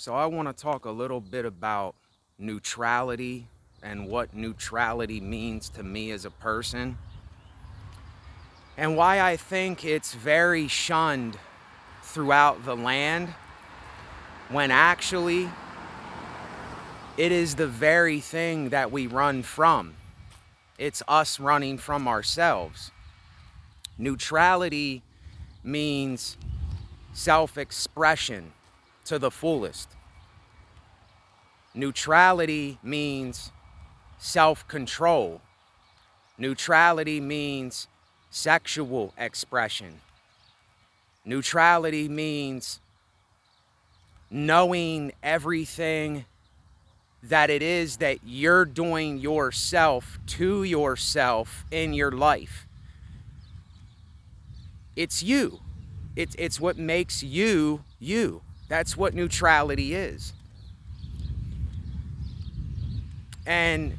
So I want to talk a little bit about neutrality and what neutrality means to me as a person, and why I think it's very shunned throughout the land when actually it is the very thing that we run from. It's us running from ourselves. Neutrality means self-expression to the fullest. Neutrality means self-control. Neutrality means sexual expression. Neutrality means knowing everything that it is that you're doing yourself to yourself in your life. It's you. It's what makes you, you. That's what neutrality is. And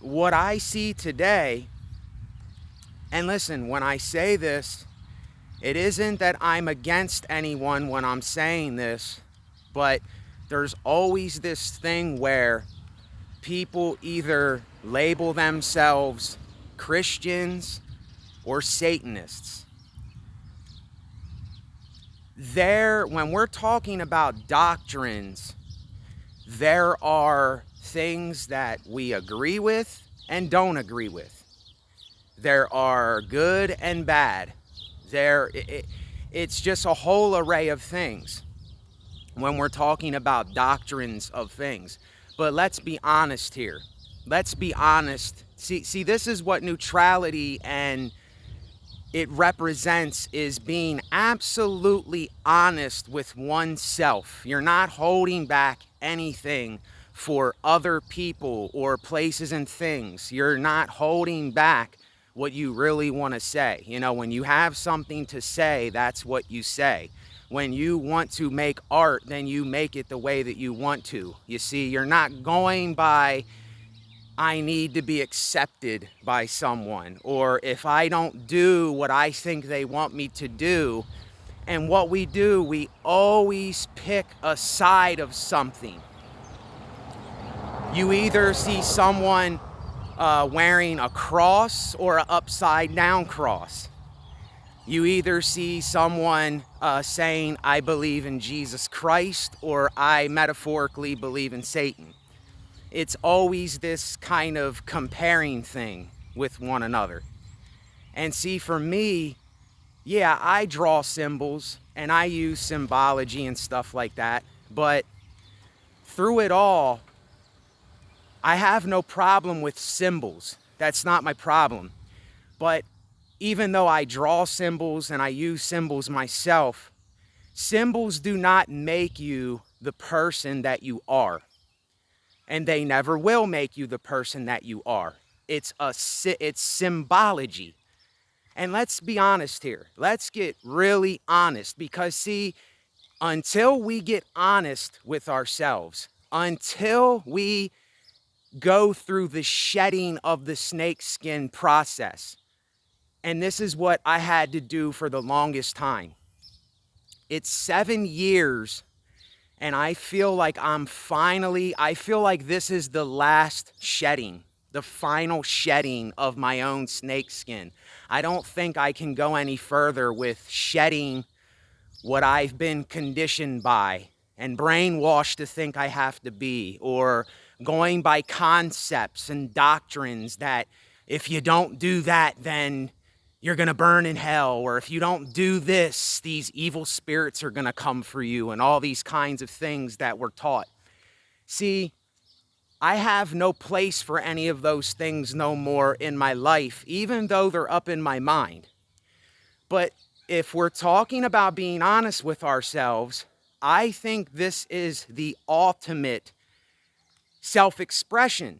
what I see today, and listen, when I say this, it isn't that I'm against anyone when I'm saying this, but there's always this thing where people either label themselves Christians or Satanists. When we're talking about doctrines, there are things that we agree with and don't agree with. There are good and bad. It's just a whole array of things when we're talking about doctrines of things. But let's be honest here. Let's be honest. See, this is what neutrality and it represents, is being absolutely honest with oneself. You're not holding back anything for other people or places and things. You're not holding back what you really want to say. You know, when you have something to say, that's what you say. When you want to make art, then you make it the way that you want to. You see, you're not going by, I need to be accepted by someone, or if I don't do what I think they want me to do. And what we do, we always pick a side of something. You either see someone wearing a cross or an upside down cross. You either see someone saying, I believe in Jesus Christ, or I metaphorically believe in Satan. It's always this kind of comparing thing with one another. And see, for me, yeah, I draw symbols and I use symbology and stuff like that. But through it all, I have no problem with symbols. That's not my problem. But even though I draw symbols and I use symbols myself, symbols do not make you the person that you are. And they never will make you the person that you are. It's symbology. And let's be honest here. Let's get really honest, because see, until we get honest with ourselves, until we go through the shedding of the snakeskin process, and this is what I had to do for the longest time. It's 7 years. And I feel like I feel like this is the last shedding, the final shedding of my own snakeskin. I don't think I can go any further with shedding what I've been conditioned by and brainwashed to think I have to be, or going by concepts and doctrines that if you don't do that, then you're going to burn in hell, or if you don't do this, these evil spirits are going to come for you, and all these kinds of things that we're taught. See, I have no place for any of those things no more in my life, even though they're up in my mind. But if we're talking about being honest with ourselves, I think this is the ultimate self-expression.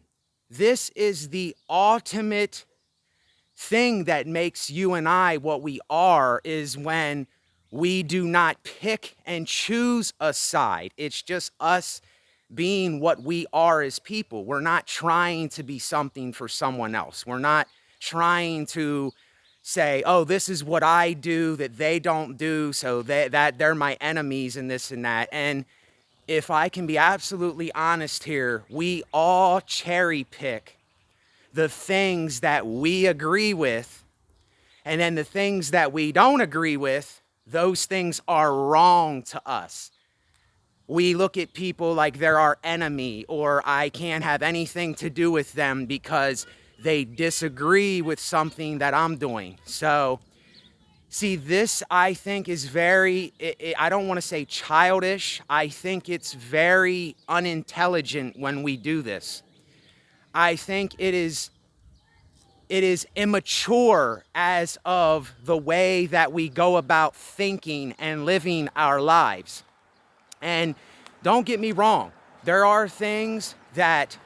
This is the ultimate thing that makes you and I what we are, is when we do not pick and choose a side. It's just us being what we are as people. We're not trying to be something for someone else. We're not trying to say, oh, this is what I do that they don't do, so that they're my enemies and this and that. And if I can be absolutely honest here, we all cherry pick the things that we agree with, and then the things that we don't agree with, those things are wrong to us. We look at people like they're our enemy, or I can't have anything to do with them because they disagree with something that I'm doing. So, see, this I think is very, I don't want to say childish. I think it's very unintelligent when we do this. I think it is immature as of the way that we go about thinking and living our lives. And don't get me wrong, there are things that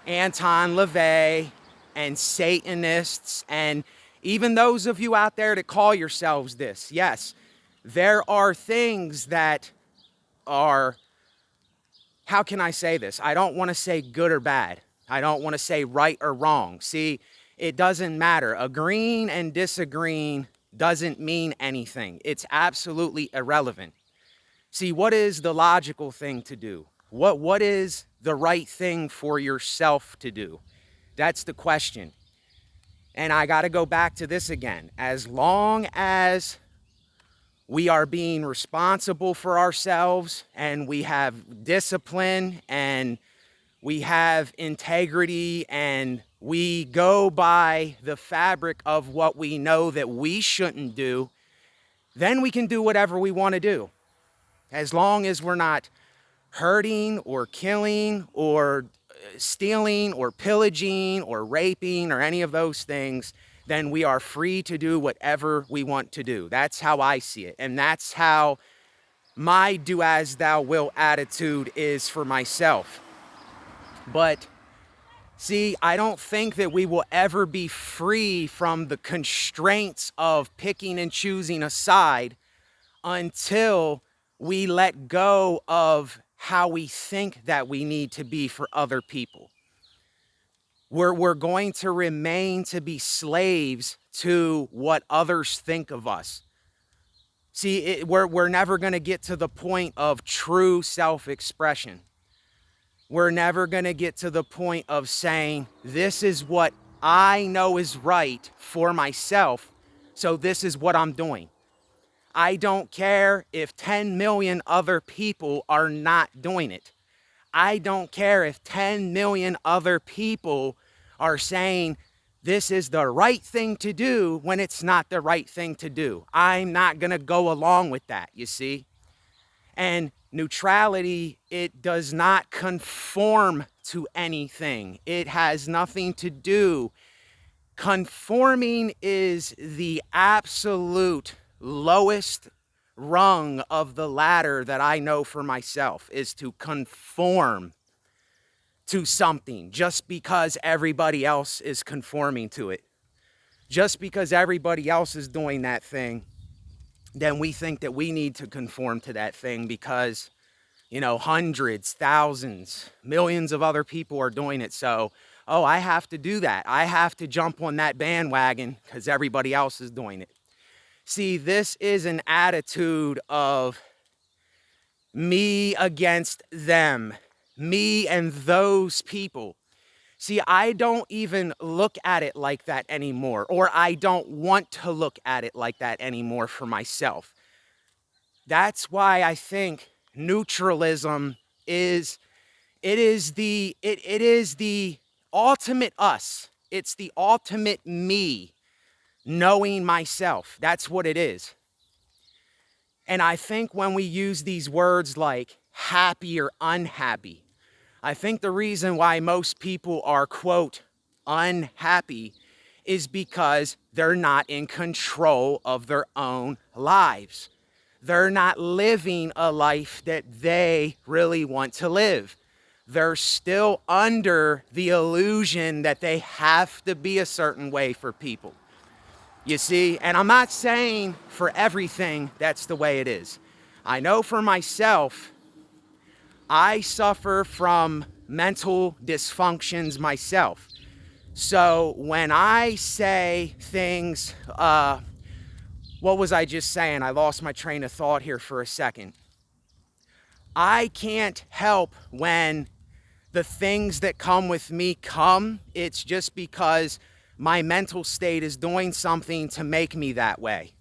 Anton LaVey and Satanists and even those of you out there that call yourselves this, yes, there are things that are, how can I say this? I don't want to say good or bad. I don't want to say right or wrong. See, it doesn't matter. Agreeing and disagreeing doesn't mean anything. It's absolutely irrelevant. See, what is the logical thing to do? What is the right thing for yourself to do? That's the question. And I got to go back to this again. As long as we are being responsible for ourselves and we have discipline and we have integrity and we go by the fabric of what we know that we shouldn't do, then we can do whatever we want to do. As long as we're not hurting or killing or stealing or pillaging or raping or any of those things, then we are free to do whatever we want to do. That's how I see it. And that's how my do as thou wilt attitude is for myself. But see, I don't think that we will ever be free from the constraints of picking and choosing a side until we let go of how we think that we need to be for other people. We're going to remain to be slaves to what others think of us. See, we're never going to get to the point of true self-expression. We're never going to get to the point of saying, this is what I know is right for myself, so this is what I'm doing. I don't care if 10 million other people are not doing it. I don't care if 10 million other people are saying this is the right thing to do when it's not the right thing to do. I'm not going to go along with that, you see? And neutrality, it does not conform to anything. It has nothing to do. Conforming is the absolute lowest rung of the ladder that I know for myself, is to conform to something just because everybody else is conforming to it. Just because everybody else is doing that thing, then we think that we need to conform to that thing because, you know, hundreds, thousands, millions of other people are doing it. So, oh, I have to do that. I have to jump on that bandwagon because everybody else is doing it. See, this is an attitude of me against them, me and those people. See, I don't even look at it like that anymore, or I don't want to look at it like that anymore for myself. That's why I think neutralism is the ultimate us. It's the ultimate me. Knowing myself, that's what it is. And I think when we use these words like happy or unhappy, I think the reason why most people are, quote, unhappy is because they're not in control of their own lives. They're not living a life that they really want to live. They're still under the illusion that they have to be a certain way for people. You see, and I'm not saying for everything that's the way it is. I know for myself, I suffer from mental dysfunctions myself. So when I say things, what was I just saying? I lost my train of thought here for a second. I can't help when the things that come with me come. It's just because my mental state is doing something to make me that way.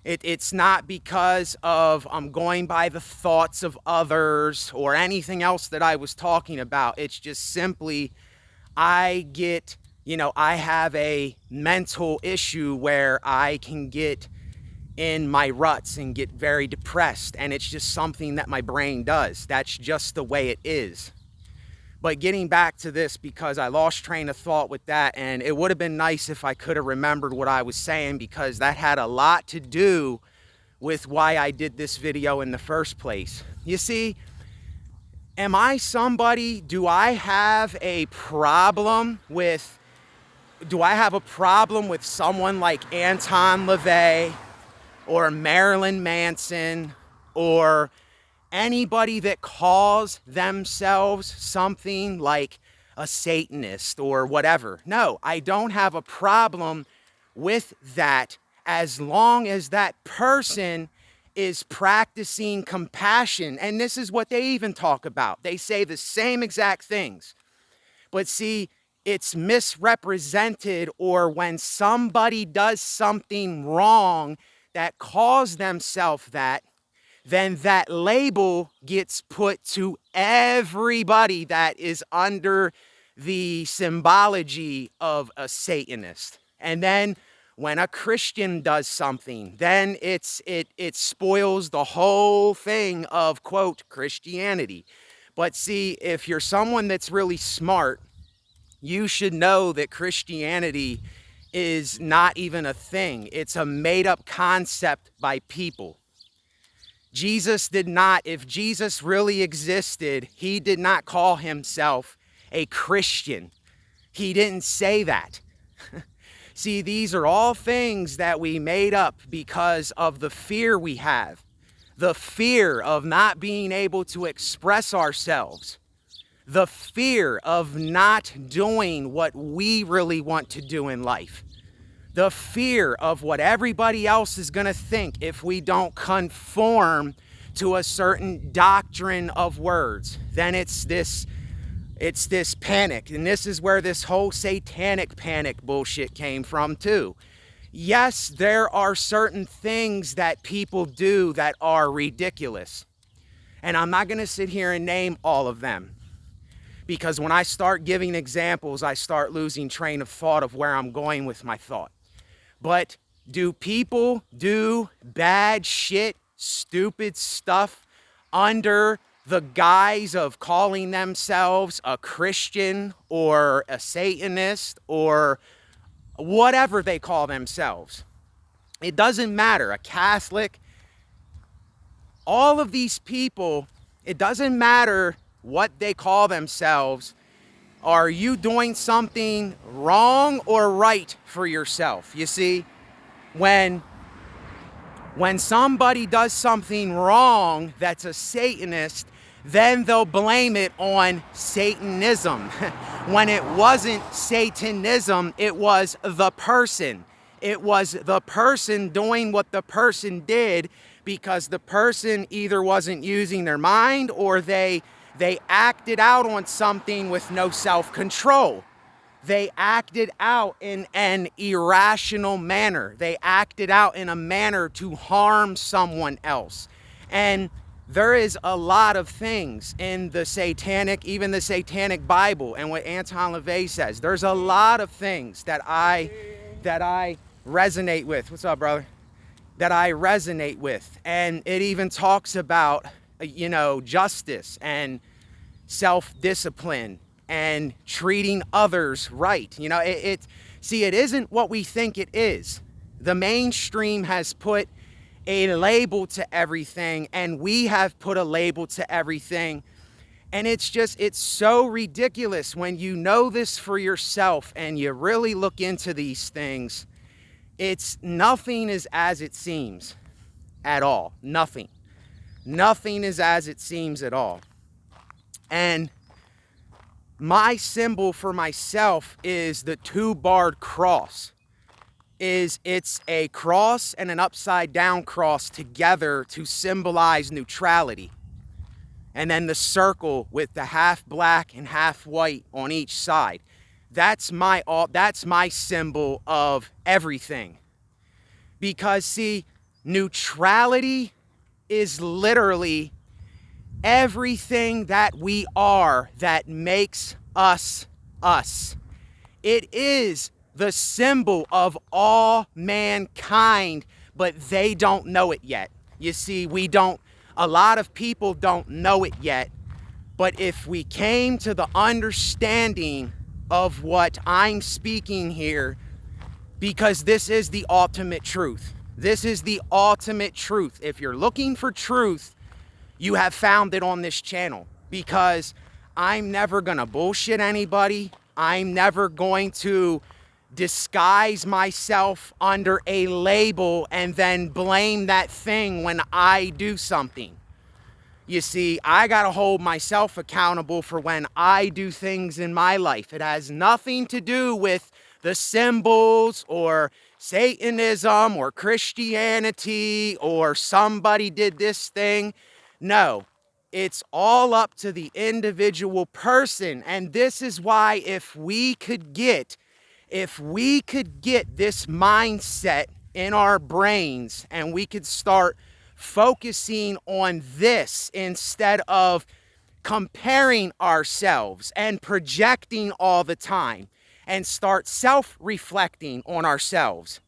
It's not because of I'm going by the thoughts of others or anything else that I was talking about. It's just simply I get, I have a mental issue where I can get in my ruts and get very depressed, and it's just something that my brain does. That's just the way it is. But getting back to this, because I lost train of thought with that, and it would have been nice if I could have remembered what I was saying, because that had a lot to do with why I did this video in the first place. You see, am I somebody, do I have a problem with someone like Anton LaVey or Marilyn Manson or anybody that calls themselves something like a Satanist or whatever? No, I don't have a problem with that, as long as that person is practicing compassion. And this is what they even talk about. They say the same exact things. But see, it's misrepresented, or when somebody does something wrong that calls themselves that, then that label gets put to everybody that is under the symbology of a Satanist. And then when a Christian does something, then it spoils the whole thing of, quote, Christianity. But see, if you're someone that's really smart, you should know that Christianity is not even a thing. It's a made-up concept by people. Jesus did not, if Jesus really existed, he did not call himself a Christian. He didn't say that. See, these are all things that we made up because of the fear we have. The fear of not being able to express ourselves. The fear of not doing what we really want to do in life. The fear of what everybody else is going to think if we don't conform to a certain doctrine of words. Then it's this panic. And this is where this whole satanic panic bullshit came from too. Yes, there are certain things that people do that are ridiculous. And I'm not going to sit here and name all of them, because when I start giving examples, I start losing train of thought of where I'm going with my thought. But do people do bad shit, stupid stuff under the guise of calling themselves a Christian or a Satanist or whatever they call themselves? It doesn't matter. A Catholic, all of these people, it doesn't matter what they call themselves. Are you doing something wrong or right for yourself? You see, when somebody does something wrong that's a Satanist, then they'll blame it on Satanism. When it wasn't Satanism, it was the person. It was the person doing what the person did because the person either wasn't using their mind or they acted out on something with no self-control. They acted out in an irrational manner. They acted out in a manner to harm someone else. And there is a lot of things in the satanic, even the satanic Bible, and what Anton LaVey says. There's a lot of things that I resonate with. What's up, brother? That I resonate with. And it even talks about, justice and self-discipline and treating others right. See, it isn't what we think it is. The mainstream has put a label to everything, and we have put a label to everything. And it's so ridiculous when you know this for yourself and you really look into these things. Nothing is as it seems at all. Nothing. Nothing is as it seems at all. And my symbol for myself is the two-barred cross. It's a cross and an upside down cross together to symbolize neutrality. and then the circle with the half black and half white on each side. That's my symbol of everything. Because see, neutrality is literally everything that we are that makes us us. It is the symbol of all mankind, but they don't know it yet. You see, a lot of people don't know it yet. But if we came to the understanding of what I'm speaking here, because this is the ultimate truth. This is the ultimate truth. If you're looking for truth, you have found it on this channel, because I'm never gonna bullshit anybody. I'm never going to disguise myself under a label and then blame that thing when I do something. You see, I gotta hold myself accountable for when I do things in my life. It has nothing to do with the symbols or Satanism or Christianity or somebody did this thing. No, it's all up to the individual person. And this is why if we could get this mindset in our brains and we could start focusing on this instead of comparing ourselves and projecting all the time, and start self-reflecting on ourselves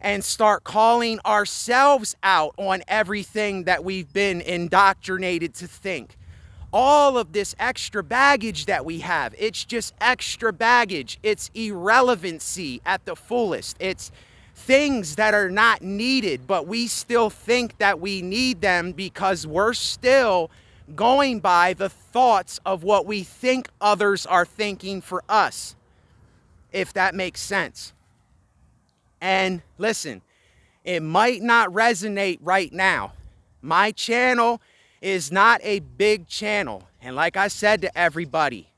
and start calling ourselves out on everything that we've been indoctrinated to think. All of this extra baggage that we have, it's just extra baggage. It's irrelevancy at the fullest. It's things that are not needed, but we still think that we need them because we're still going by the thoughts of what we think others are thinking for us, if that makes sense. And listen, it might not resonate right now. My channel is not a big channel. And like I said to everybody,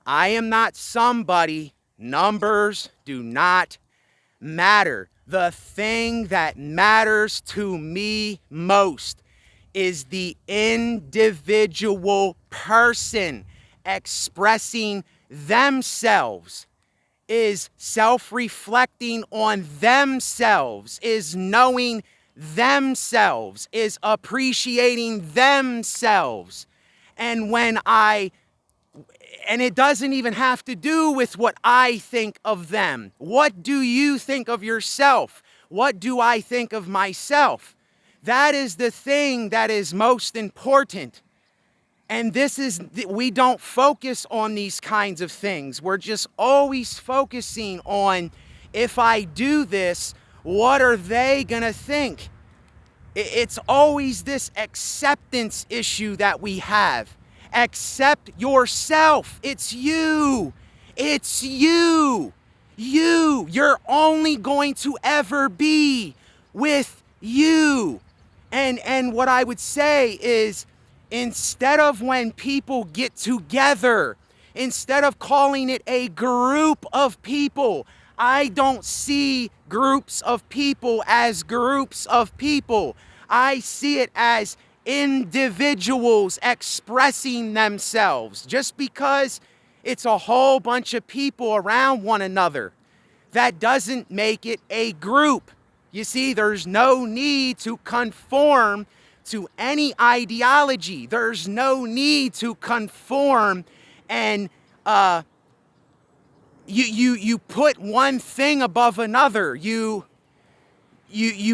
I am not somebody. Numbers do not matter. The thing that matters to me most is the individual person expressing themselves, is self-reflecting on themselves, is knowing themselves, is appreciating themselves. And it doesn't even have to do with what I think of them. What do you think of yourself? What do I think of myself? That is the thing that is most important. And we don't focus on these kinds of things. We're just always focusing on, if I do this, what are they gonna think? It's always this acceptance issue that we have. Accept yourself. It's you. It's you. You're only going to ever be with you. And what I would say is, instead of when people get together, instead of calling it a group of people, I don't see groups of people as groups of people. I see it as individuals expressing themselves. Just because it's a whole bunch of people around one another, that doesn't make it a group. You see, there's no need to conform to any ideology. There's no need to conform and you put one thing above another. You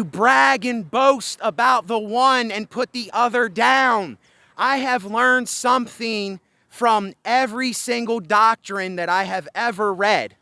brag and boast about the one and put the other down. I have learned something from every single doctrine that I have ever read.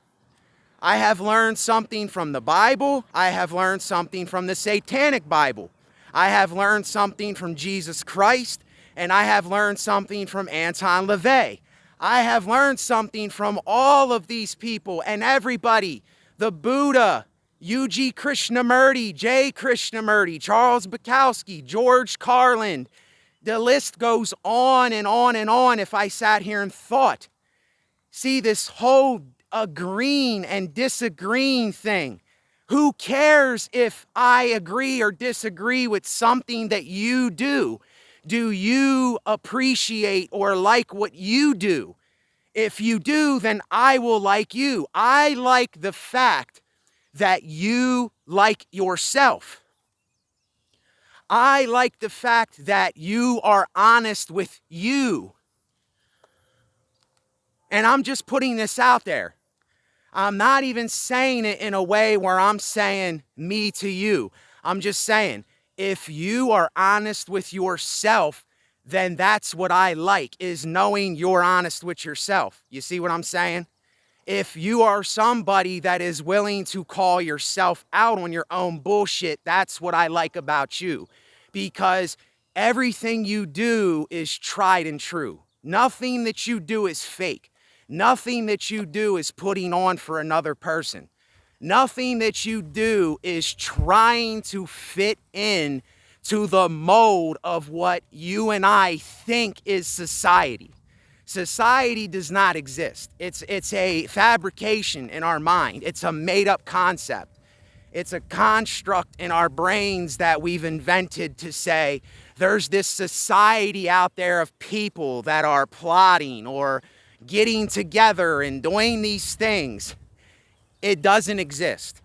I have learned something from the Bible. I have learned something from the Satanic Bible. I have learned something from Jesus Christ, and I have learned something from Anton LaVey. I have learned something from all of these people and everybody. The Buddha, U.G. Krishnamurti, J. Krishnamurti, Charles Bukowski, George Carlin. The list goes on and on and on if I sat here and thought. See, this whole agreeing and disagreeing thing. Who cares if I agree or disagree with something that you do? Do you appreciate or like what you do? If you do, then I will like you. I like the fact that you like yourself. I like the fact that you are honest with you. And I'm just putting this out there. I'm not even saying it in a way where I'm saying me to you. I'm just saying, if you are honest with yourself, then that's what I like, is knowing you're honest with yourself. You see what I'm saying? If you are somebody that is willing to call yourself out on your own bullshit, that's what I like about you. Because everything you do is tried and true. Nothing that you do is fake. Nothing that you do is putting on for another person. Nothing that you do is trying to fit in to the mold of what you and I think is society. Society does not exist. It's a fabrication in our mind. It's a made-up concept. It's a construct in our brains that we've invented to say there's this society out there of people that are plotting or getting together and doing these things. It doesn't exist.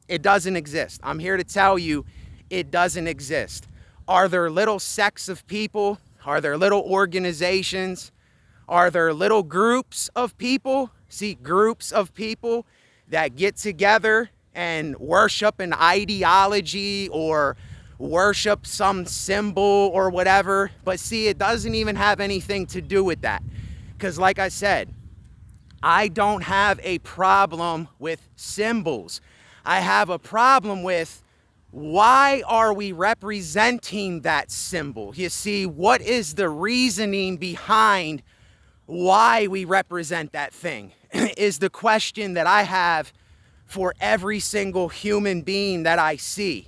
It doesn't exist. I'm here to tell you it doesn't exist. Are there little sects of people? Are there little organizations? Are there little groups of people? See, groups of people that get together and worship an ideology or worship some symbol or whatever. But see, it doesn't even have anything to do with that. Because like I said, I don't have a problem with symbols. I have a problem with, why are we representing that symbol? You see, what is the reasoning behind why we represent that thing is the question that I have for every single human being that I see.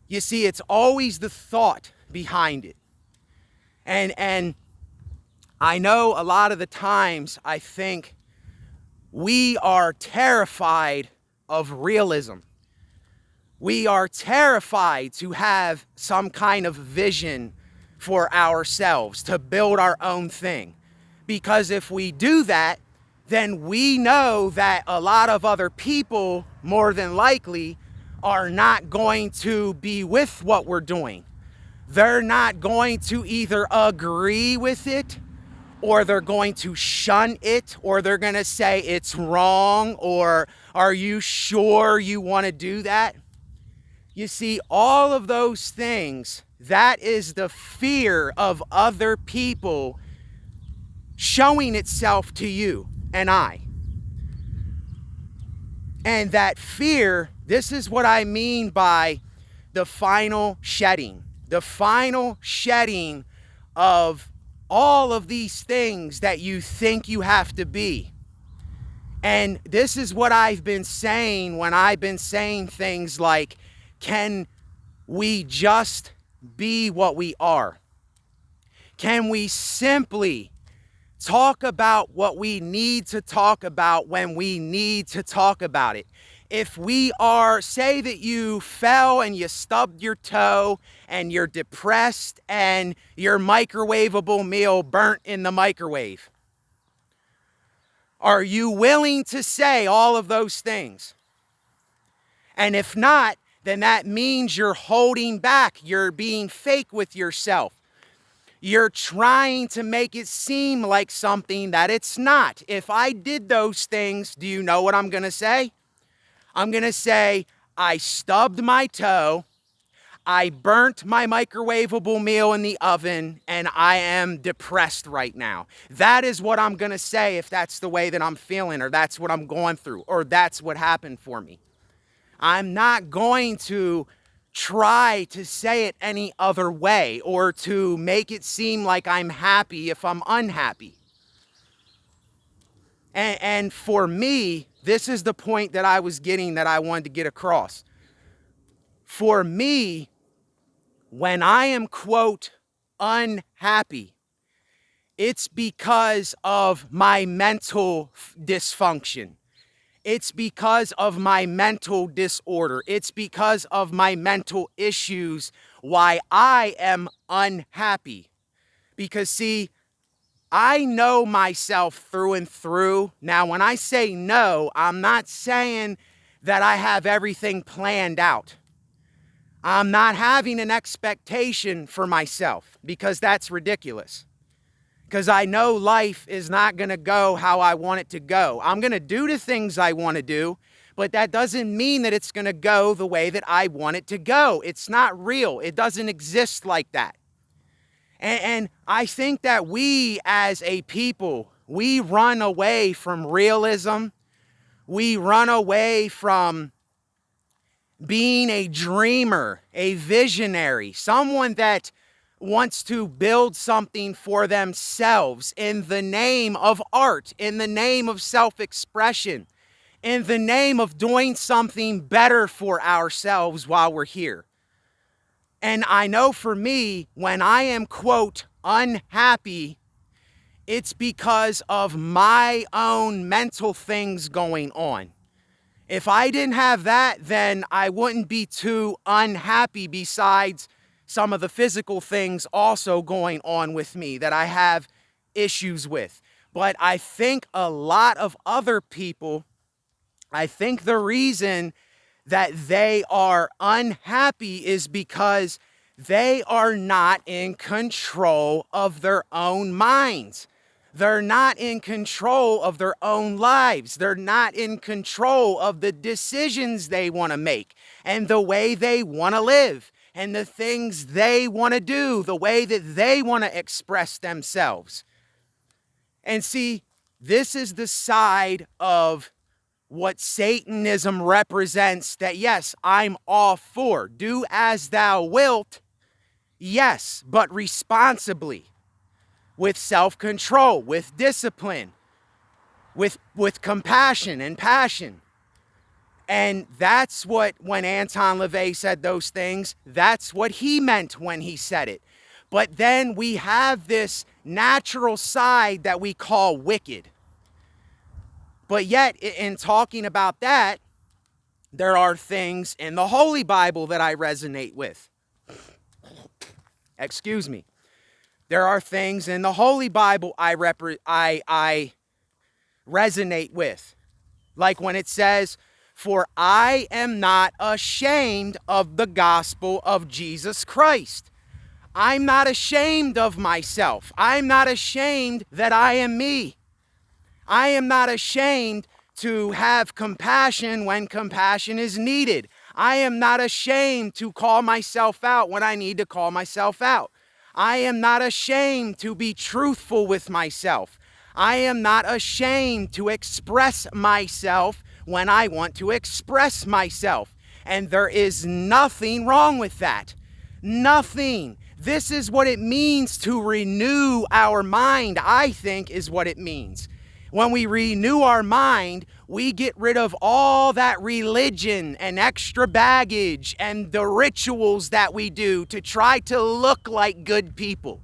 You see, it's always the thought behind it. And I know a lot of the times I think we are terrified of realism. We are terrified to have some kind of vision for ourselves, to build our own thing. Because if we do that, then we know that a lot of other people, more than likely, are not going to be with what we're doing. They're not going to either agree with it, or they're going to shun it, or they're going to say it's wrong, or are you sure you want to do that? You see, all of those things, that is the fear of other people showing itself to you and I. And that fear, this is what I mean by the final shedding. The final shedding of all of these things that you think you have to be. And this is what I've been saying when I've been saying things like, can we just be what we are? Can we simply talk about what we need to talk about when we need to talk about it? If we are, say that you fell and you stubbed your toe and you're depressed and your microwavable meal burnt in the microwave, are you willing to say all of those things? And if not, then that means you're holding back. You're being fake with yourself. You're trying to make it seem like something that it's not. If I did those things, do you know what I'm going to say? I'm going to say, I stubbed my toe, I burnt my microwavable meal in the oven, and I am depressed right now. That is what I'm going to say if that's the way that I'm feeling, or that's what I'm going through, or that's what happened for me. I'm not going to try to say it any other way or to make it seem like I'm happy if I'm unhappy. And for me, this is the point that I was getting, that I wanted to get across. For me, when I am, quote, unhappy, it's because of my mental dysfunction. It's because of my mental disorder. It's because of my mental issues why I am unhappy. Because see, I know myself through and through. Now, when I say know, I'm not saying that I have everything planned out. I'm not having an expectation for myself, because that's ridiculous. Because I know life is not going to go how I want it to go. I'm going to do the things I want to do, but that doesn't mean that it's going to go the way that I want it to go. It's not real. It doesn't exist like that. And I think that we as a people, we run away from realism. We run away from being a dreamer, a visionary, someone that wants to build something for themselves in the name of art, in the name of self-expression, in the name of doing something better for ourselves while we're here. And I know for me, when I am, quote, unhappy, it's because of my own mental things going on. If I didn't have that, then I wouldn't be too unhappy, besides some of the physical things also going on with me that I have issues with. But I think a lot of other people, I think the reason that they are unhappy is because they are not in control of their own minds. They're not in control of their own lives. They're not in control of the decisions they want to make and the way they want to live and the things they want to do, the way that they want to express themselves. And see, this is the side of what Satanism represents that, yes, I'm all for. Do as thou wilt, yes, but responsibly, with self-control, with discipline, with compassion and passion. And that's what, when Anton LaVey said those things, that's what he meant when he said it. But then we have this natural side that we call wicked. But yet, in talking about that, there are things in the Holy Bible that I resonate with. Excuse me. There are things in the Holy Bible I resonate with. Like when it says, "For I am not ashamed of the gospel of Jesus Christ." I'm not ashamed of myself. I'm not ashamed that I am me. I am not ashamed to have compassion when compassion is needed. I am not ashamed to call myself out when I need to call myself out. I am not ashamed to be truthful with myself. I am not ashamed to express myself when I want to express myself. And there is nothing wrong with that. Nothing. This is what it means to renew our mind, I think, is what it means. When we renew our mind, we get rid of all that religion and extra baggage and the rituals that we do to try to look like good people.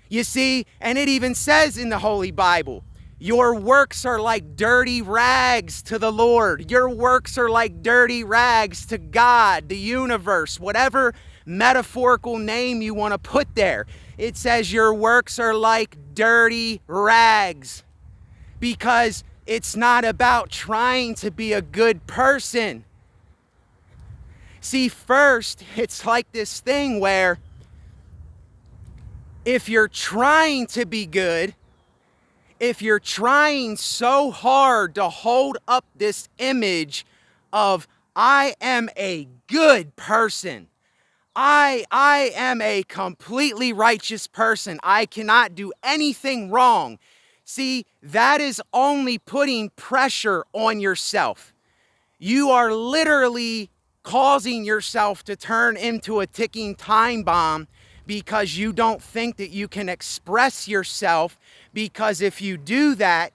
You see, and it even says in the Holy Bible, your works are like dirty rags to the Lord. Your works are like dirty rags to God, the universe, whatever metaphorical name you want to put there. It says your works are like dirty rags. Because it's not about trying to be a good person. See, first, it's like this thing where if you're trying to be good, if you're trying so hard to hold up this image of, I am a good person, I am a completely righteous person, I cannot do anything wrong. See, that is only putting pressure on yourself. You are literally causing yourself to turn into a ticking time bomb because you don't think that you can express yourself, because if you do that,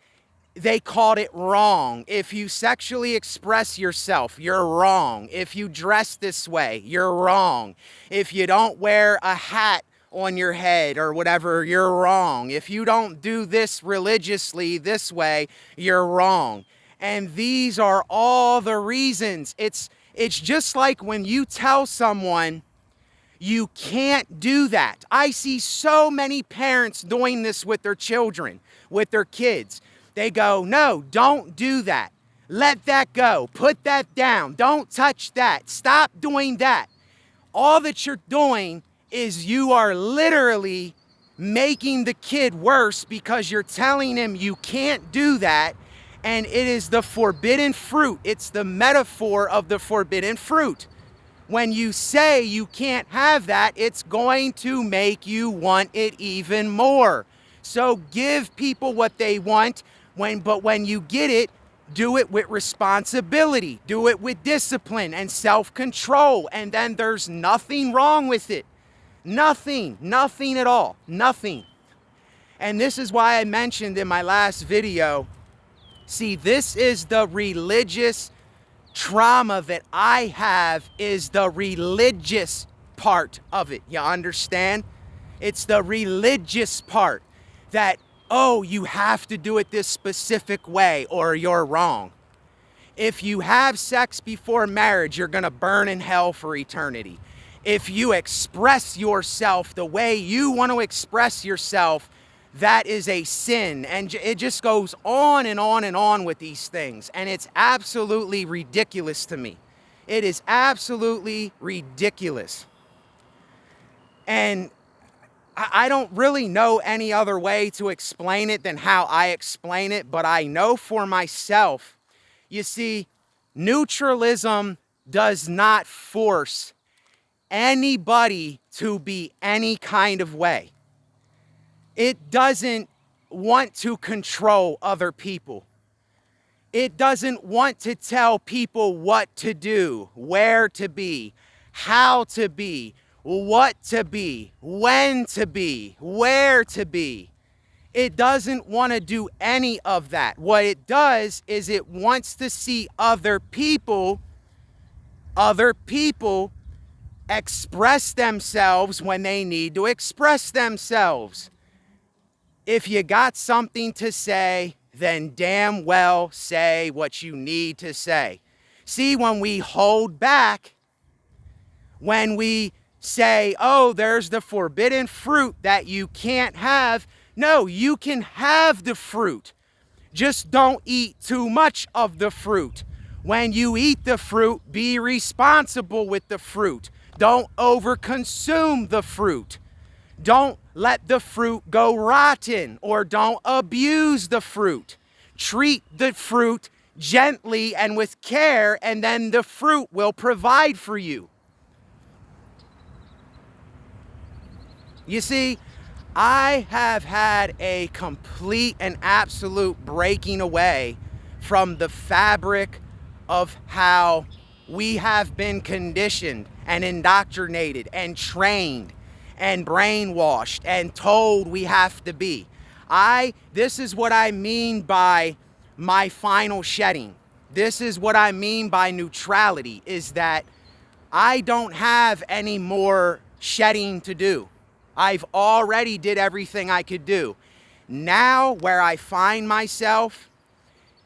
they called it wrong. If you sexually express yourself, you're wrong. If you dress this way, you're wrong. If you don't wear a hat on your head or whatever, you're wrong. If you don't do this religiously this way, you're wrong. And these are all the reasons. It's just like when you tell someone You can't do that. I see so many parents doing this with their children, with their kids. They go, no, don't do that. Let that go. Put that down. Don't touch that. Stop doing that. All that you're doing is you are literally making the kid worse because you're telling him you can't do that. And it is the forbidden fruit. It's the metaphor of the forbidden fruit. When you say you can't have that, it's going to make you want it even more. So give people what they want, but when you get it, do it with responsibility, do it with discipline and self-control, and then there's nothing wrong with it. Nothing at all, nothing. And this is why I mentioned in my last video, see, this is the religious trauma that I have, is the religious part of it. You understand? It's the religious part that, oh, you have to do it this specific way or you're wrong. If you have sex before marriage, you're going to burn in hell for eternity. If you express yourself the way you want to express yourself, that is a sin. And it just goes on and on and on with these things. And it's absolutely ridiculous to me. It is absolutely ridiculous. And I don't really know any other way to explain it than how I explain it, but I know for myself, you see, neutralism does not force anybody to be any kind of way. It doesn't want to control other people. It doesn't want to tell people what to do, where to be, how to be, what to be, when to be, where to be. It doesn't want to do any of that. What it does is it wants to see other people express themselves when they need to express themselves. If you got something to say, then damn well say what you need to say. See, when we hold back, when we say, oh, there's the forbidden fruit that you can't have. No, you can have the fruit. Just don't eat too much of the fruit. When you eat the fruit, be responsible with the fruit. Don't overconsume the fruit. Don't let the fruit go rotten, or don't abuse the fruit. Treat the fruit gently and with care, and then the fruit will provide for you. You see, I have had a complete and absolute breaking away from the fabric of how we have been conditioned and indoctrinated and trained and brainwashed and told we have to be. This is what I mean by my final shedding. This is what I mean by neutrality, is that I don't have any more shedding to do. I've already did everything I could do. Now, where I find myself,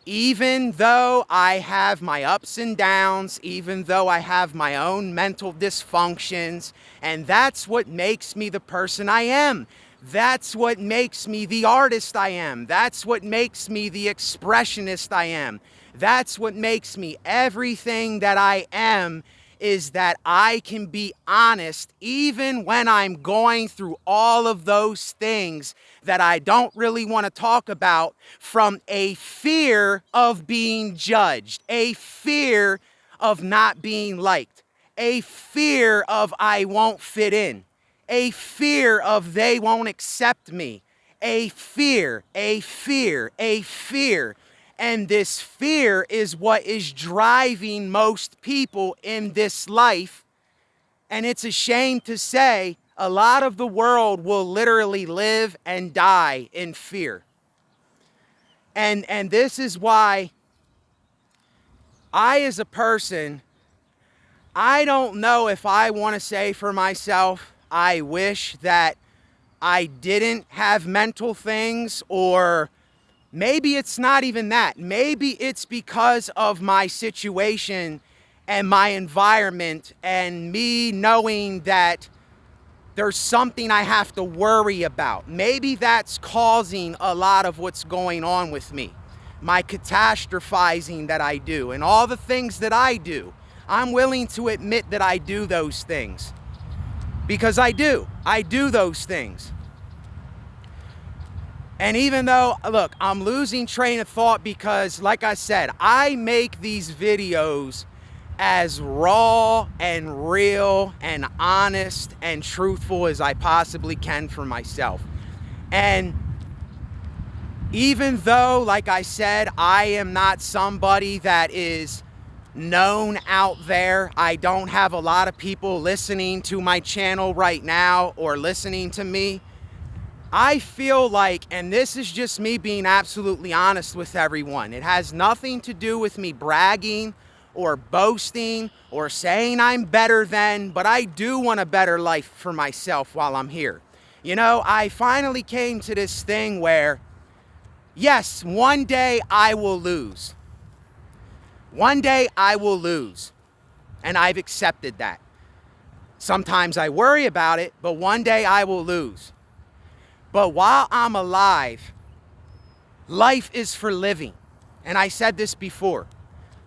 even though I have my ups and downs, even though I have my own mental dysfunctions, and that's what makes me the person I am. That's what makes me the artist I am. That's what makes me the expressionist I am. That's what makes me everything that I am, is that I can be honest even when I'm going through all of those things that I don't really want to talk about, from a fear of being judged, a fear of not being liked, a fear of I won't fit in, a fear of they won't accept me, a fear. And this fear is what is driving most people in this life. And it's a shame to say, a lot of the world will literally live and die in fear. And this is why I, as a person, I don't know if I want to say for myself, I wish that I didn't have mental things, or maybe it's not even that. Maybe it's because of my situation and my environment, and me knowing that there's something I have to worry about. Maybe that's causing a lot of what's going on with me. My catastrophizing that I do and all the things that I do. I'm willing to admit that I do those things. Because I do those things. And even though, look, I'm losing train of thought because, like I said, I make these videos as raw and real and honest and truthful as I possibly can for myself. And even though, like I said, I am not somebody that is known out there, I don't have a lot of people listening to my channel right now or listening to me, I feel like, and this is just me being absolutely honest with everyone, it has nothing to do with me bragging or boasting or saying I'm better than, but I do want a better life for myself while I'm here. You know, I finally came to this thing where, yes, one day I will lose. One day I will lose. And I've accepted that. Sometimes I worry about it, but one day I will lose. But while I'm alive, life is for living. And I said this before.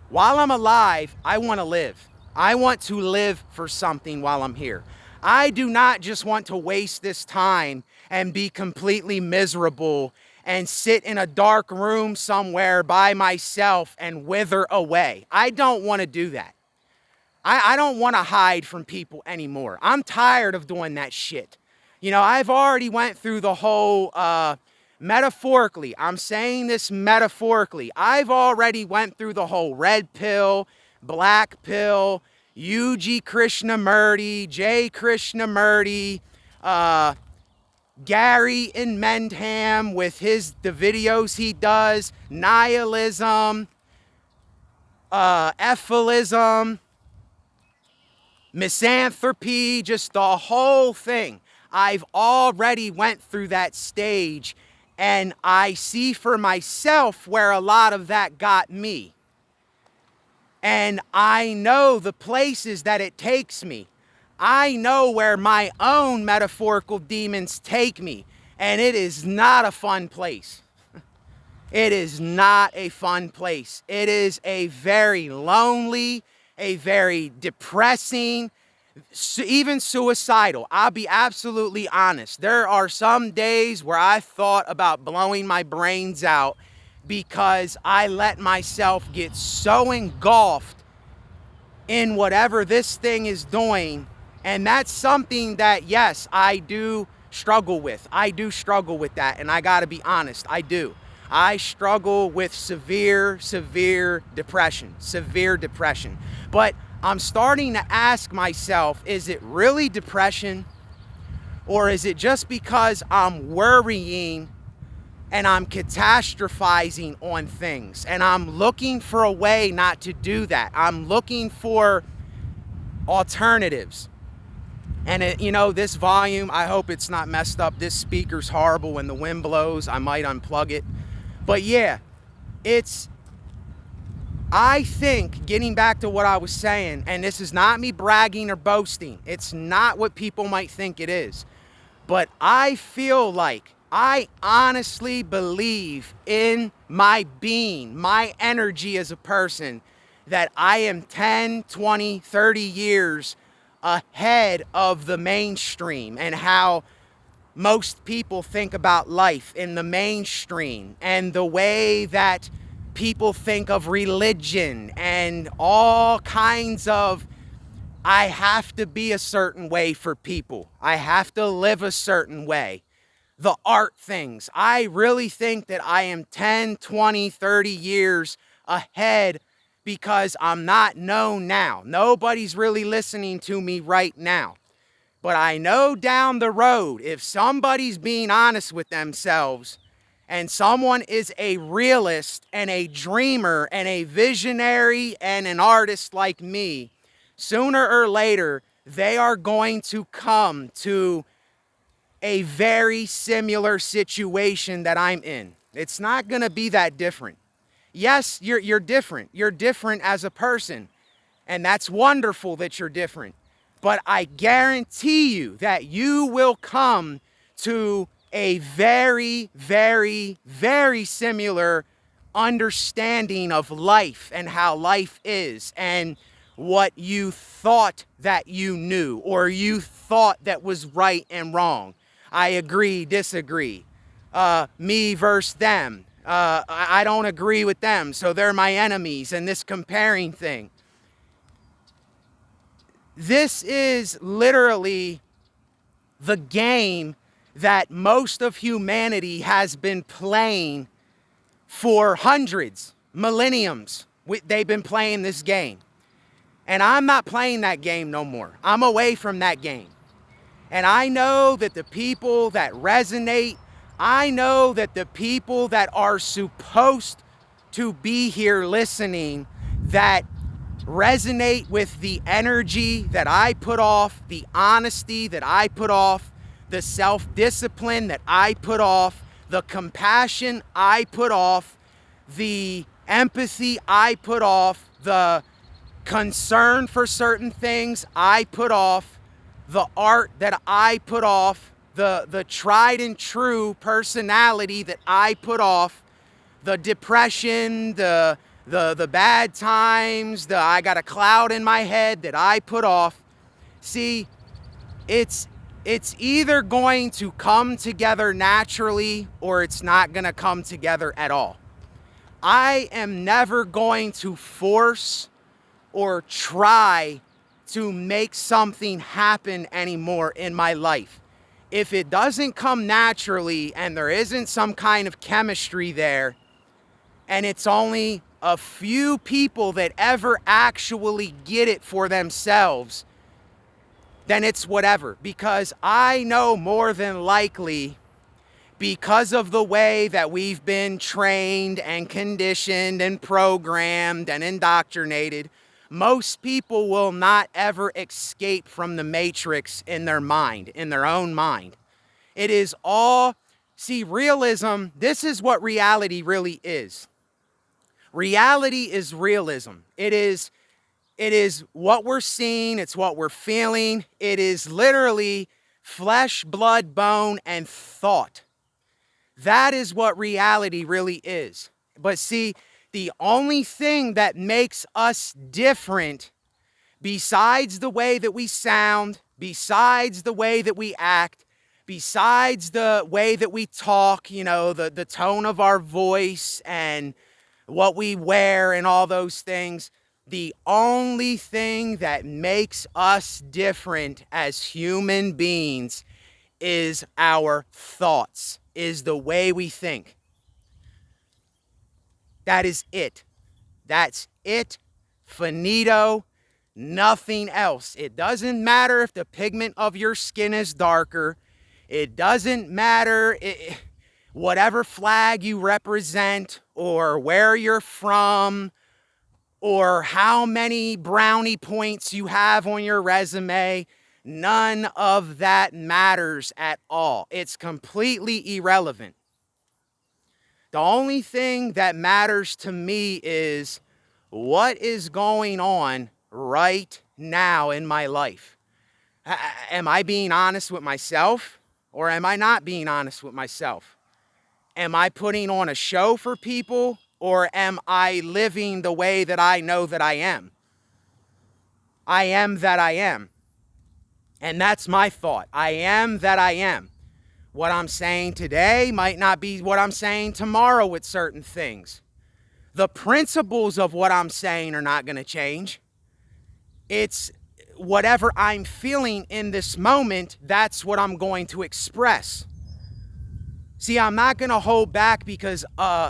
While I'm alive, I want to live. I want to live for something while I'm here. I do not just want to waste this time and be completely miserable and sit in a dark room somewhere by myself and wither away. I don't want to do that. I don't want to hide from people anymore. I'm tired of doing that shit. You know, I've already went through the whole, metaphorically, I'm saying this metaphorically, I've already went through the whole red pill, black pill, UG Krishnamurti, J Krishnamurti, Gary in Mendham with the videos he does, nihilism, ephilism, misanthropy, just the whole thing. I've already went through that stage, and I see for myself where a lot of that got me. And I know the places that it takes me. I know where my own metaphorical demons take me, and it is not a fun place. It is not a fun place. It is a very lonely, a very depressing, even suicidal. I'll be absolutely honest. There are some days where I thought about blowing my brains out because I let myself get so engulfed in whatever this thing is doing. And that's something that, yes, I do struggle with. I do struggle with that. And I got to be honest, I do. I struggle with severe depression. Severe depression. But I'm starting to ask myself, is it really depression? Or is it just because I'm worrying and I'm catastrophizing on things? And I'm looking for a way not to do that. I'm looking for alternatives. And you know, this volume, I hope it's not messed up. This speaker's horrible. When the wind blows, I might unplug it. But yeah, I think, getting back to what I was saying, and this is not me bragging or boasting. It's not what people might think it is. But I feel like, I honestly believe in my being, my energy as a person, that I am 10, 20, 30 years ahead of the mainstream and how most people think about life in the mainstream and the way that people think of religion and all kinds of, I have to be a certain way for people. I have to live a certain way. The art things. I really think that I am 10, 20, 30 years ahead because I'm not known now. Nobody's really listening to me right now. But I know down the road, if somebody's being honest with themselves and someone is a realist and a dreamer and a visionary and an artist like me, sooner or later, they are going to come to a very similar situation that I'm in. It's not going to be that different. Yes, you're different. You're different as a person. And that's wonderful that you're different. But I guarantee you that you will come to a very, very, very similar understanding of life and how life is and what you thought that you knew or you thought that was right and wrong. I agree, disagree. Me versus them. I don't agree with them, so they're my enemies, and this comparing thing. This is literally the game that most of humanity has been playing for hundreds, millenniums. They've been playing this game. And I'm not playing that game no more. I'm away from that game. And I know that the people that resonate, I know that the people that are supposed to be here listening, that resonate with the energy that I put off, the honesty that I put off, the self-discipline that I put off, the compassion I put off, the empathy I put off, the concern for certain things I put off, the art that I put off, the tried and true personality that I put off, the depression, the bad times, I got a cloud in my head that I put off. See, it's either going to come together naturally or it's not going to come together at all. I am never going to force or try to make something happen anymore in my life. If it doesn't come naturally and there isn't some kind of chemistry there, and it's only a few people that ever actually get it for themselves, then it's whatever. Because I know more than likely, because of the way that we've been trained and conditioned and programmed and indoctrinated, most people will not ever escape from the matrix in their mind, in their own mind. It is all, see, realism, this is what reality really is. Reality is realism. It is what we're seeing, it's what we're feeling. It is literally flesh, blood, bone, and thought. That is what reality really is. But see, the only thing that makes us different, besides the way that we sound, besides the way that we act, besides the way that we talk, you know, the tone of our voice and what we wear and all those things, the only thing that makes us different as human beings is our thoughts, is the way we think. That is it. That's it. Finito. Nothing else. It doesn't matter if the pigment of your skin is darker. It doesn't matter whatever flag you represent or where you're from or how many brownie points you have on your resume. None of that matters at all. It's completely irrelevant. The only thing that matters to me is what is going on right now in my life. Am I being honest with myself or am I not being honest with myself? Am I putting on a show for people or am I living the way that I know that I am? I am that I am. And that's my thought. I am that I am. What I'm saying today might not be what I'm saying tomorrow with certain things. The principles of what I'm saying are not going to change. It's whatever I'm feeling in this moment, that's what I'm going to express. See, I'm not going to hold back because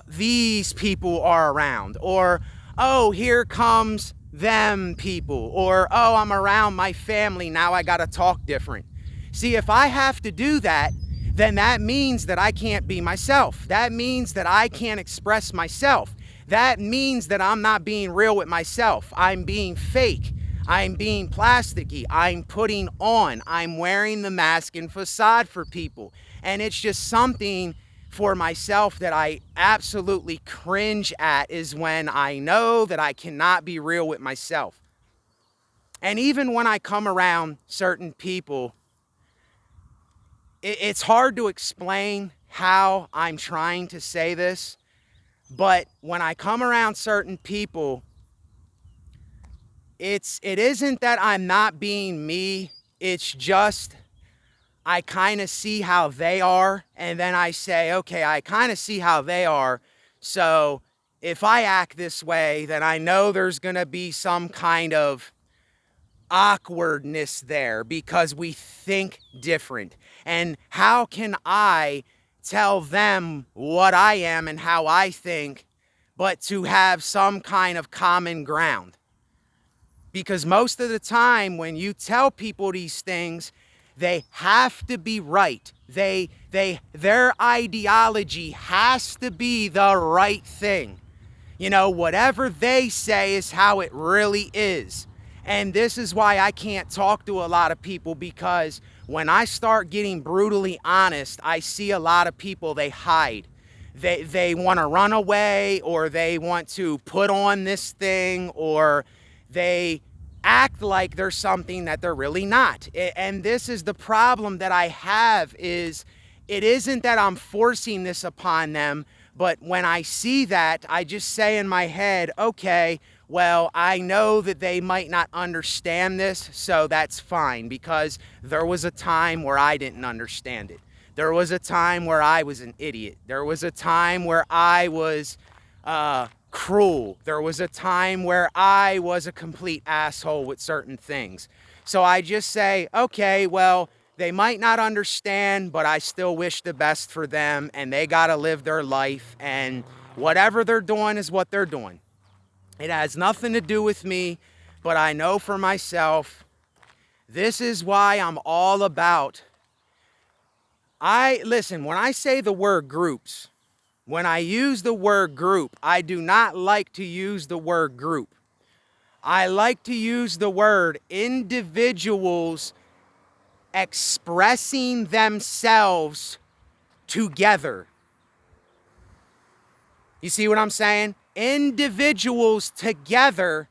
these people are around, or, oh, here comes them people, or, oh, I'm around my family, now I got to talk different. See, if I have to do that, then that means that I can't be myself. That means that I can't express myself. That means that I'm not being real with myself. I'm being fake. I'm being plasticky. I'm putting on. I'm wearing the mask and facade for people. And it's just something for myself that I absolutely cringe at, is when I know that I cannot be real with myself. And even when I come around certain people, it's hard to explain how I'm trying to say this, but when I come around certain people, it isn't that I'm not being me, it's just I kind of see how they are, and then I say, okay, I kind of see how they are, so if I act this way, then I know there's going to be some kind of awkwardness there because we think different. And how can I tell them what I am and how I think, but to have some kind of common ground? Because most of the time when you tell people these things, they have to be right. Their ideology has to be the right thing. You know, whatever they say is how it really is. And this is why I can't talk to a lot of people, because when I start getting brutally honest, I see a lot of people, they hide. They want to run away, or they want to put on this thing, or they act like they're something that they're really not. And this is the problem that I have, is it isn't that I'm forcing this upon them, but when I see that, I just say in my head, okay, well, I know that they might not understand this, so that's fine, because there was a time where I didn't understand it. There was a time where I was an idiot. There was a time where I was cruel. There was a time where I was a complete asshole with certain things. So I just say, okay, well, they might not understand, but I still wish the best for them, and they got to live their life, and whatever they're doing is what they're doing. It has nothing to do with me, but I know for myself, this is why I'm all about. Listen, when I say the word groups, when I use the word group, I do not like to use the word group. I like to use the word individuals expressing themselves together. You see what I'm saying? Individuals together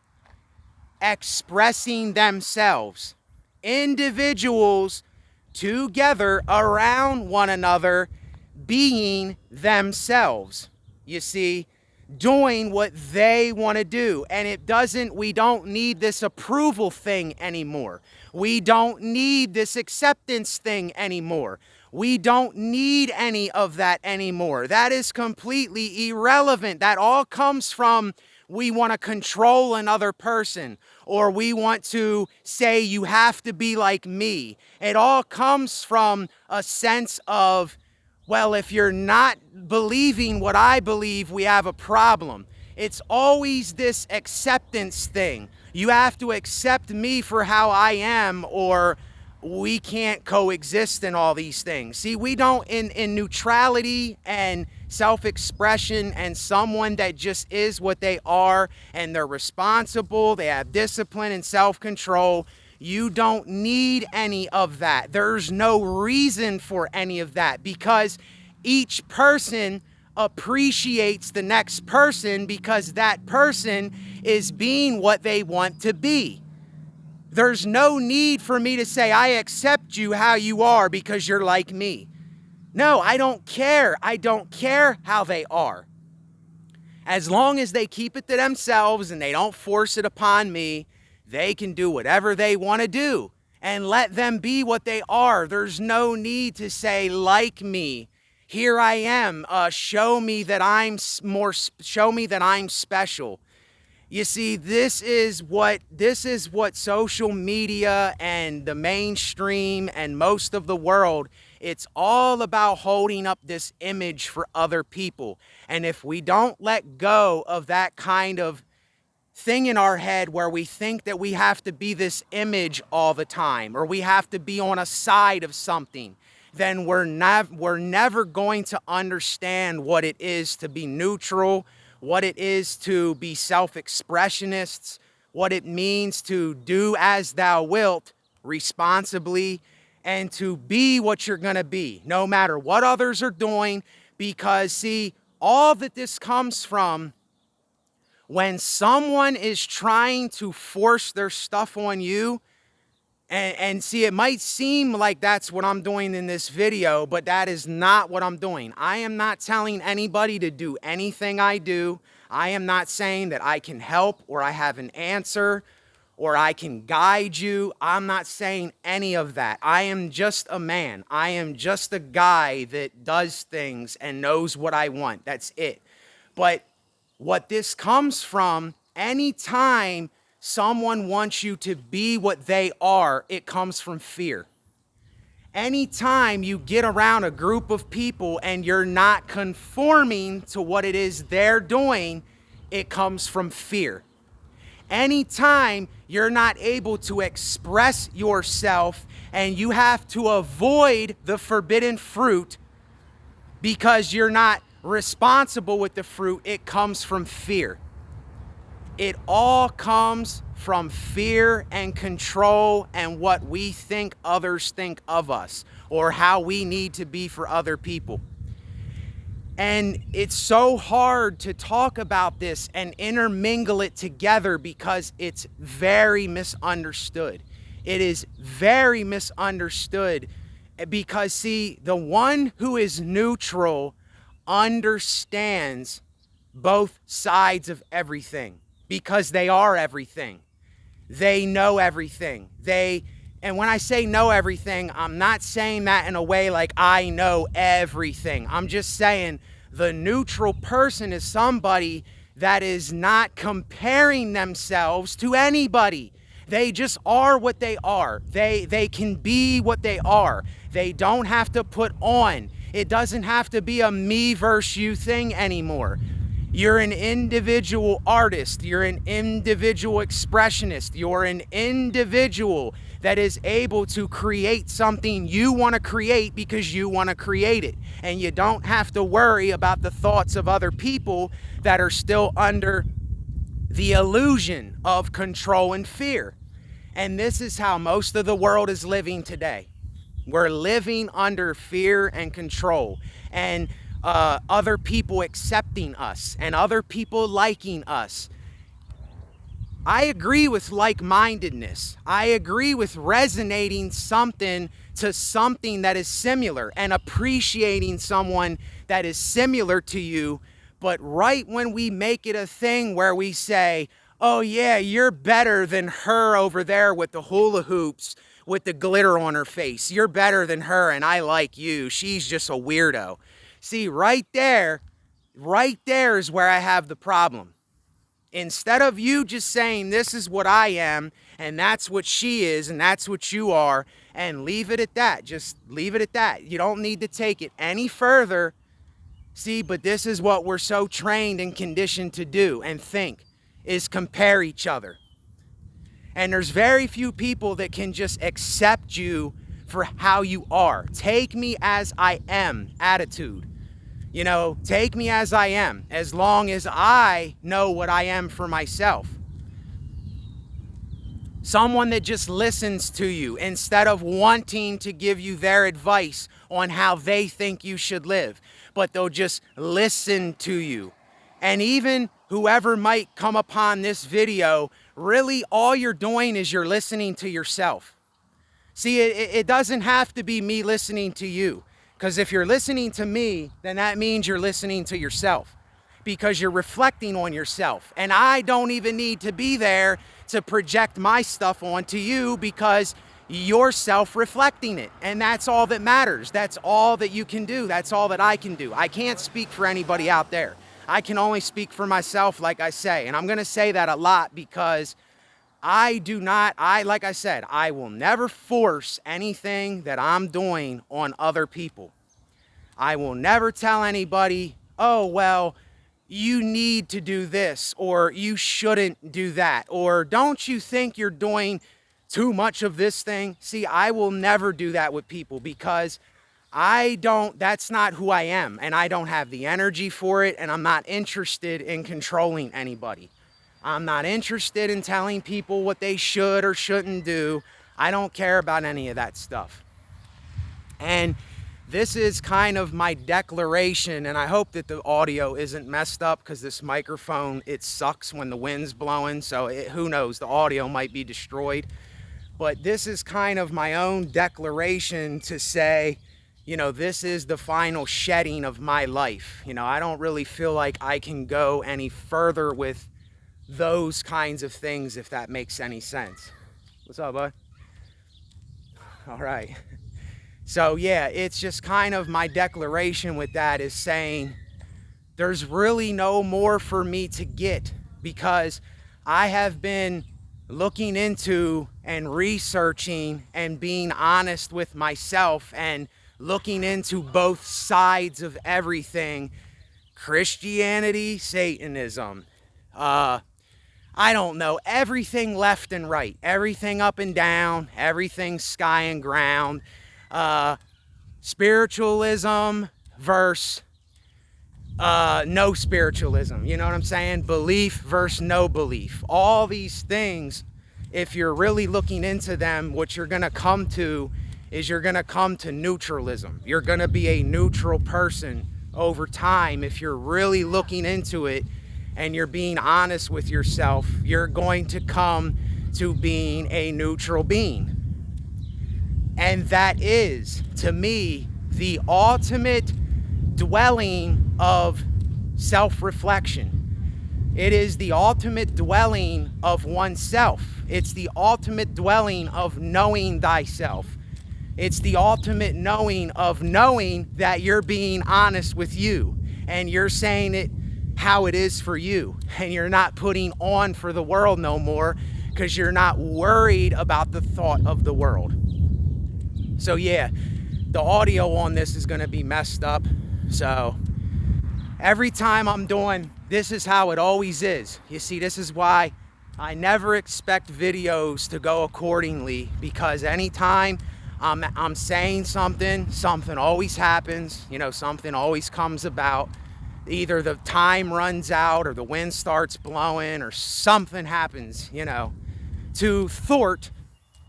expressing themselves. Individuals together around one another being themselves. You see, doing what they want to do. And we don't need this approval thing anymore. We don't need this acceptance thing anymore. We don't need any of that anymore. That is completely irrelevant. That all comes from we want to control another person, or we want to say you have to be like me. It all comes from a sense of, well, if you're not believing what I believe, we have a problem. It's always this acceptance thing. You have to accept me for how I am, or we can't coexist in all these things. See, we don't, in neutrality and self-expression and someone that just is what they are and they're responsible, they have discipline and self-control, you don't need any of that. There's no reason for any of that, because each person appreciates the next person because that person is being what they want to be. There's no need for me to say, I accept you how you are because you're like me. No, I don't care. I don't care how they are. As long as they keep it to themselves and they don't force it upon me, they can do whatever they want to do and let them be what they are. There's no need to say, like me. Here I am. Show me that I'm special. You see, this is what social media and the mainstream and most of the world, it's all about holding up this image for other people. And if we don't let go of that kind of thing in our head where we think that we have to be this image all the time, or we have to be on a side of something, then we're never going to understand what it is to be neutral, what it is to be self-expressionists, what it means to do as thou wilt responsibly, and to be what you're going to be, no matter what others are doing. Because, see, all that this comes from, When someone is trying to force their stuff on you, and see, it might seem like that's what I'm doing in this video, but that is not what I'm doing. I am not telling anybody to do anything I do. I am not saying that I can help or I have an answer or I can guide you. I'm not saying any of that. I am just a man. I am just a guy that does things and knows what I want. That's it. But what this comes from, anytime someone wants you to be what they are, it comes from fear. Anytime you get around a group of people and you're not conforming to what it is they're doing, it comes from fear. Anytime you're not able to express yourself and you have to avoid the forbidden fruit because you're not responsible with the fruit, it comes from fear. It all comes from fear and control and what we think others think of us or how we need to be for other people. And it's so hard to talk about this and intermingle it together because it's very misunderstood. It is very misunderstood because, see, the one who is neutral understands both sides of everything because they are everything. They know everything. And when I say know everything, I'm not saying that in a way like I know everything. I'm just saying the neutral person is somebody that is not comparing themselves to anybody. They just are what they are. They can be what they are. They don't have to put on. It doesn't have to be a me versus you thing anymore. You're an individual artist. You're an individual expressionist. You're an individual that is able to create something you want to create because you want to create it. And you don't have to worry about the thoughts of other people that are still under the illusion of control and fear. And this is how most of the world is living today. We're living under fear and control. And other people accepting us and other people liking us. I agree with like-mindedness. I agree with resonating something to something that is similar and appreciating someone that is similar to you. But right when we make it a thing where we say, oh yeah, you're better than her over there with the hula hoops, with the glitter on her face. You're better than her and I like you. She's just a weirdo. See, right there is where I have the problem. Instead of you just saying, this is what I am, and that's what she is, and that's what you are, and leave it at that. Just leave it at that. You don't need to take it any further. See, but this is what we're so trained and conditioned to do and think, is compare each other. And there's very few people that can just accept you for how you are. Take me as I am attitude. You know, take me as I am, as long as I know what I am for myself. Someone that just listens to you instead of wanting to give you their advice on how they think you should live, but they'll just listen to you. And even whoever might come upon this video, really all you're doing is you're listening to yourself. See, it doesn't have to be me listening to you. Because if you're listening to me, then that means you're listening to yourself. Because you're reflecting on yourself. And I don't even need to be there to project my stuff onto you because you're self-reflecting it. And that's all that matters. That's all that you can do. That's all that I can do. I can't speak for anybody out there. I can only speak for myself, like I say. And I'm going to say that a lot because like I said, I will never force anything that I'm doing on other people. I will never tell anybody, oh, well, you need to do this, or you shouldn't do that, or don't you think you're doing too much of this thing? See, I will never do that with people because that's not who I am, and I don't have the energy for it, and I'm not interested in controlling anybody. I'm not interested in telling people what they should or shouldn't do. I don't care about any of that stuff. And this is kind of my declaration, and I hope that the audio isn't messed up because this microphone, it sucks when the wind's blowing, so who knows, the audio might be destroyed. But this is kind of my own declaration to say, you know, this is the final shedding of my life. You know, I don't really feel like I can go any further with those kinds of things, if that makes any sense. What's up, bud? All right. So yeah, it's just kind of my declaration with that is saying there's really no more for me to get, because I have been looking into and researching and being honest with myself and looking into both sides of everything. Christianity, Satanism, I don't know, everything left and right, everything up and down, everything sky and ground, spiritualism versus no spiritualism, you know what I'm saying? Belief versus no belief. All these things, if you're really looking into them, what you're gonna come to is you're gonna come to neutralism. You're gonna be a neutral person over time. If you're really looking into it and you're being honest with yourself, you're going to come to being a neutral being. And that is, to me, the ultimate dwelling of self-reflection. It is the ultimate dwelling of oneself. It's the ultimate dwelling of knowing thyself. It's the ultimate knowing of knowing that you're being honest with you and you're saying it how it is for you, and you're not putting on for the world no more because you're not worried about the thought of the world. So yeah, the audio on this is going to be messed up. So every time I'm doing, this is how it always is. You see, this is why I never expect videos to go accordingly, because anytime I'm saying something always happens, you know, something always comes about. Either the time runs out or the wind starts blowing or something happens, you know, to thwart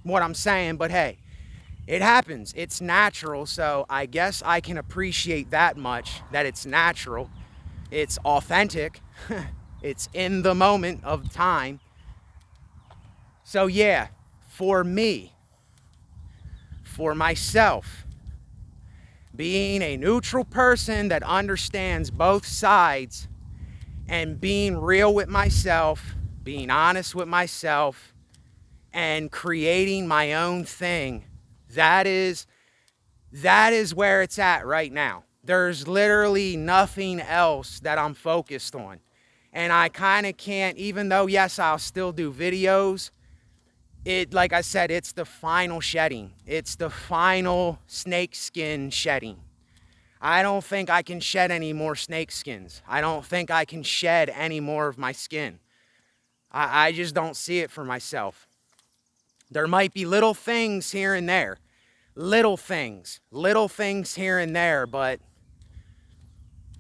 what I'm saying. But hey, it happens. It's natural. So I guess I can appreciate that much, that it's natural. It's authentic. It's in the moment of time. So yeah, for me, for myself, being a neutral person that understands both sides and being real with myself, being honest with myself, and creating my own thing, that is where it's at right now. There's literally nothing else that I'm focused on. And I kind of can't, even though, yes, I'll still do videos, like I said, it's the final shedding. It's the final snake skin shedding. I don't think I can shed any more snake skins. I don't think I can shed any more of my skin. I just don't see it for myself. There might be little things here and there. Little things here and there, but...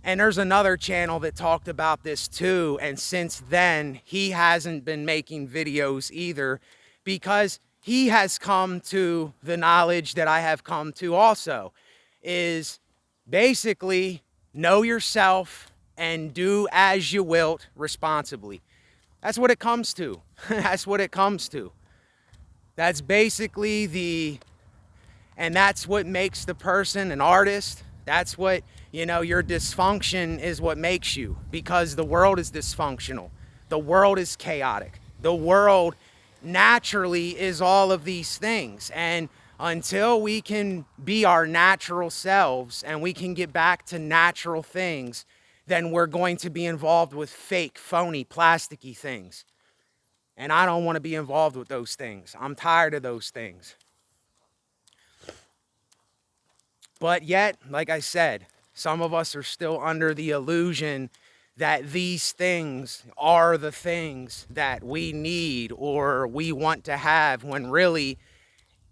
And there's another channel that talked about this too, and since then, he hasn't been making videos either, because he has come to the knowledge that I have come to also, is basically know yourself and do as you wilt responsibly. That's what it comes to. That's what it comes to. That's basically and that's what makes the person an artist. That's what, you know, your dysfunction is what makes you, because the world is dysfunctional. The world is chaotic. The world naturally is all of these things. And until we can be our natural selves and we can get back to natural things, then we're going to be involved with fake, phony, plasticky things. And I don't want to be involved with those things. I'm tired of those things. But yet, like I said, some of us are still under the illusion that these things are the things that we need or we want to have, when really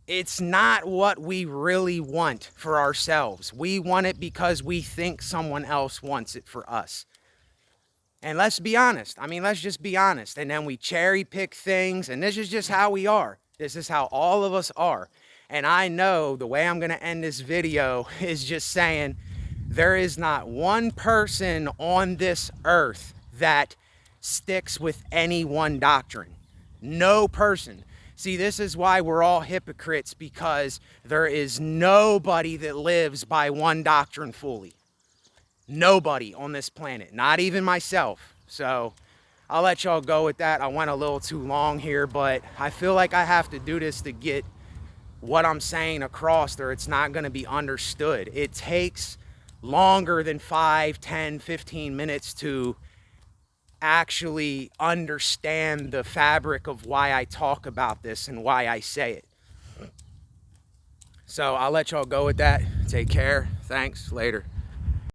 it's not what we really want for ourselves. We want it because we think someone else wants it for us. And let's be honest. I mean, let's just be honest. And then we cherry pick things, and this is just how we are. This is how all of us are. And I know the way I'm going to end this video is just saying there is not one person on this earth that sticks with any one doctrine. No person. See, this is why we're all hypocrites, because there is nobody that lives by one doctrine fully. Nobody on this planet, not even myself. So I'll let y'all go with that. I went a little too long here, but I feel like I have to do this to get what I'm saying across, or it's not going to be understood. It takes longer than 5, 10, 15 minutes to actually understand the fabric of why I talk about this and why I say it. So I'll let y'all go with that. Take care. Thanks. Later.